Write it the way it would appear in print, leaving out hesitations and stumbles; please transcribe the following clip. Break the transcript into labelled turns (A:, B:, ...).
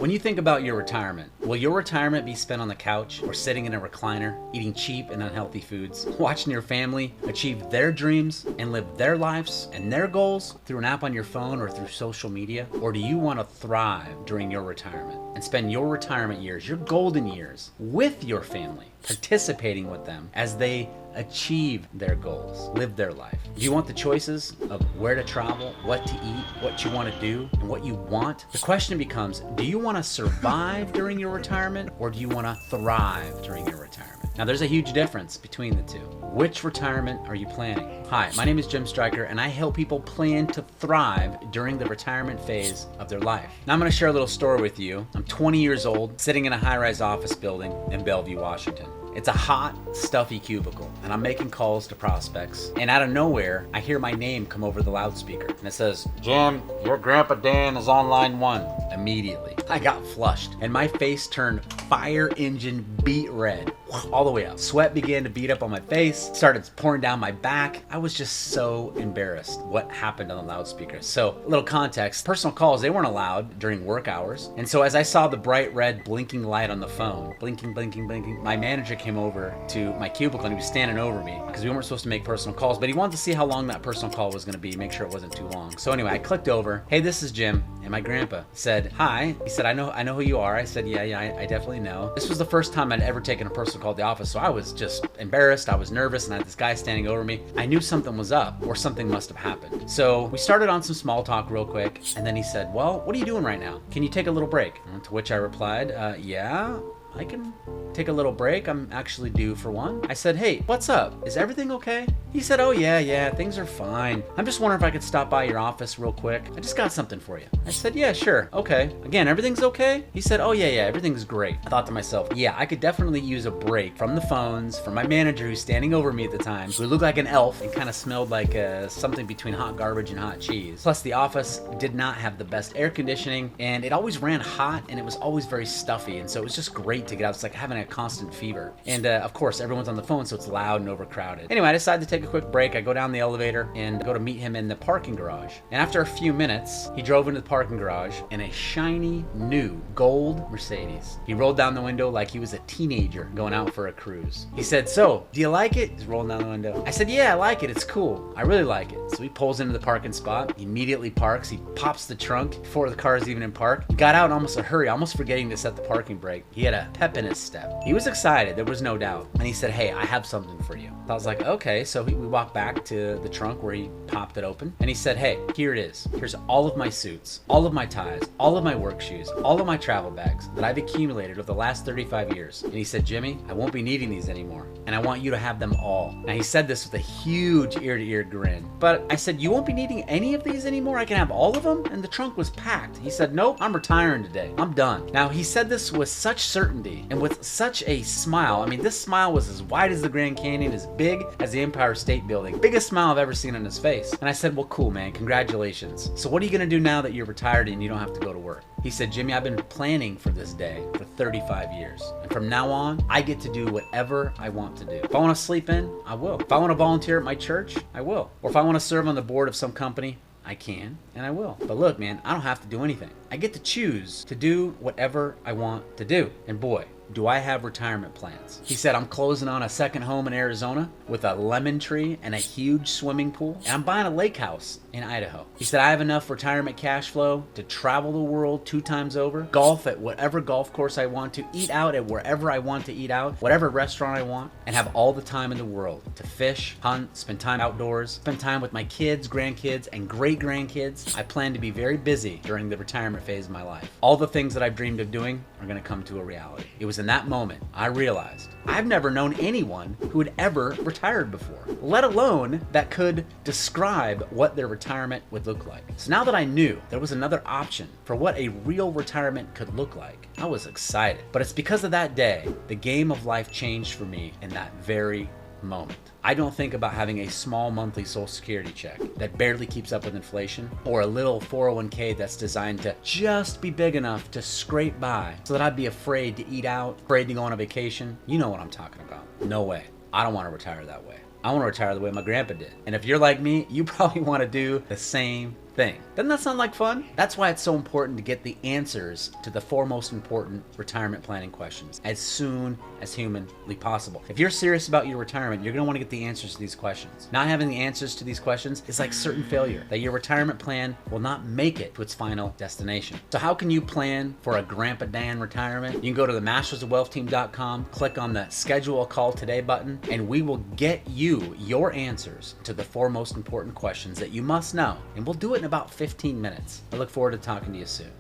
A: When you think about your retirement, will your retirement be spent on the couch or sitting in a recliner, eating cheap and unhealthy foods, watching your family achieve their dreams and live their lives and their goals through an app on your phone or through social media? Or do you want to thrive during your retirement and spend your retirement years, your golden years, with your family, participating with them as they achieve their goals, live their life? Do you want the choices of where to travel, what to eat, what you want to do, and what you want? The question becomes, do you want to survive during your retirement, or do you want to thrive during your retirement? Now, there's a huge difference between the two. Which retirement are you planning? Hi, my name is Jim Stryker, and I help people plan to thrive during the retirement phase of their life. Now, I'm going to share a little story with you. I'm 20 years old, sitting in a high-rise office building in Bellevue, Washington. It's a hot, stuffy cubicle, and I'm making calls to prospects, and out of nowhere, I hear my name come over the loudspeaker, and it says, "Jim, your Grandpa Dan is on line 1. Immediately, I got flushed, and my face turned fire engine beet red, all the way up. Sweat began to bead up on my face, started pouring down my back. I was just so embarrassed what happened on the loudspeaker. So, a little context, personal calls, they weren't allowed during work hours, and so as I saw the bright red blinking light on the phone, blinking, blinking, blinking, my manager came over to my cubicle and he was standing over me because we weren't supposed to make personal calls, but he wanted to see how long that personal call was going to be, make sure it wasn't too long. So anyway, I clicked over. "Hey, this is Jim." And my grandpa said, "Hi." He said, I know who you are." I said, yeah, I definitely know. This was the first time I'd ever taken a personal call at the office, so I was just embarrassed. I was nervous, and I had this guy standing over me. I knew something was up, or something must have happened. So we started on some small talk real quick, and then he said, "Well, what are you doing right now? Can you take a little break?" And to which I replied, "Yeah, I can take a little break. I'm actually due for one." I said, "Hey, what's up? Is everything okay?" He said, "Oh yeah, things are fine. I'm just wondering if I could stop by your office real quick. I just got something for you." I said, "Yeah, sure. Okay. Again, everything's okay?" He said, "Oh yeah, everything's great." I thought to myself, yeah, I could definitely use a break from the phones, from my manager who's standing over me at the time, who looked like an elf and kind of smelled like something between hot garbage and hot cheese. Plus, the office did not have the best air conditioning, and it always ran hot, and it was always very stuffy, and so it was just great to get out. It's like having a constant fever. And of course, everyone's on the phone, so it's loud and overcrowded. Anyway, I decided to take a quick break. I go down the elevator and go to meet him in the parking garage. And after a few minutes, he drove into the parking garage in a shiny, new, gold Mercedes. He rolled down the window like he was a teenager going out for a cruise. He said, "So, do you like it?" He's rolling down the window. I said, "Yeah, I like it. It's cool. I really like it." So he pulls into the parking spot. He immediately parks. He pops the trunk before the car is even in park. He got out in almost a hurry, almost forgetting to set the parking brake. He had a pep in his step. He was excited, there was no doubt. And he said, "Hey, I have something for you." I was like, okay. So we walked back to the trunk where he popped it open. And he said, "Hey, here it is. Here's all of my suits, all of my ties, all of my work shoes, all of my travel bags that I've accumulated over the last 35 years. And he said, "Jimmy, I won't be needing these anymore. And I want you to have them all." Now he said this with a huge ear-to-ear grin. But I said, "You won't be needing any of these anymore? I can have all of them?" And the trunk was packed. He said, "Nope, I'm retiring today. I'm done." Now he said this with such certainty and with such a smile. I mean, this smile was as wide as the Grand Canyon, as big as the Empire State Building. Biggest smile I've ever seen on his face. And I said, "Well, cool, man. Congratulations. So what are you going to do now that you're retired and you don't have to go to work?" He said, "Jimmy, I've been planning for this day for 35 years. And from now on, I get to do whatever I want to do. If I want to sleep in, I will. If I want to volunteer at my church, I will. Or if I want to serve on the board of some company, I can, and I will. But look, man, I don't have to do anything. I get to choose to do whatever I want to do." And boy, do I have retirement plans. He said, "I'm closing on a second home in Arizona with a lemon tree and a huge swimming pool. And I'm buying a lake house in Idaho." He said, "I have enough retirement cash flow to travel the world 2 times over, golf at whatever golf course I want to, eat out at wherever I want to eat out, whatever restaurant I want, and have all the time in the world to fish, hunt, spend time outdoors, spend time with my kids, grandkids, and great-grandkids. I plan to be very busy during the retirement phase of my life. All the things that I've dreamed of doing are going to come to a reality." It was in that moment I realized I've never known anyone who had ever retired before, let alone that could describe what their retirement would look like. So now that I knew there was another option for what a real retirement could look like, I was excited. But it's because of that day, the game of life changed for me in that very moment. I don't think about having a small monthly Social Security check that barely keeps up with inflation, or a little 401k that's designed to just be big enough to scrape by so that I'd be afraid to eat out, afraid to go on a vacation. You know what I'm talking about. No way. I don't want to retire that way. I want to retire the way my grandpa did. And if you're like me, you probably want to do the same thing. Doesn't that sound like fun? That's why it's so important to get the answers to the four most important retirement planning questions as soon as humanly possible. If you're serious about your retirement, you're gonna wanna get the answers to these questions. Not having the answers to these questions is like certain failure, that your retirement plan will not make it to its final destination. So how can you plan for a Grandpa Dan retirement? You can go to the mastersofwealthteam.com, click on the schedule a call today button, and we will get you your answers to the four most important questions that you must know. And we'll do it in about 15 minutes. I look forward to talking to you soon.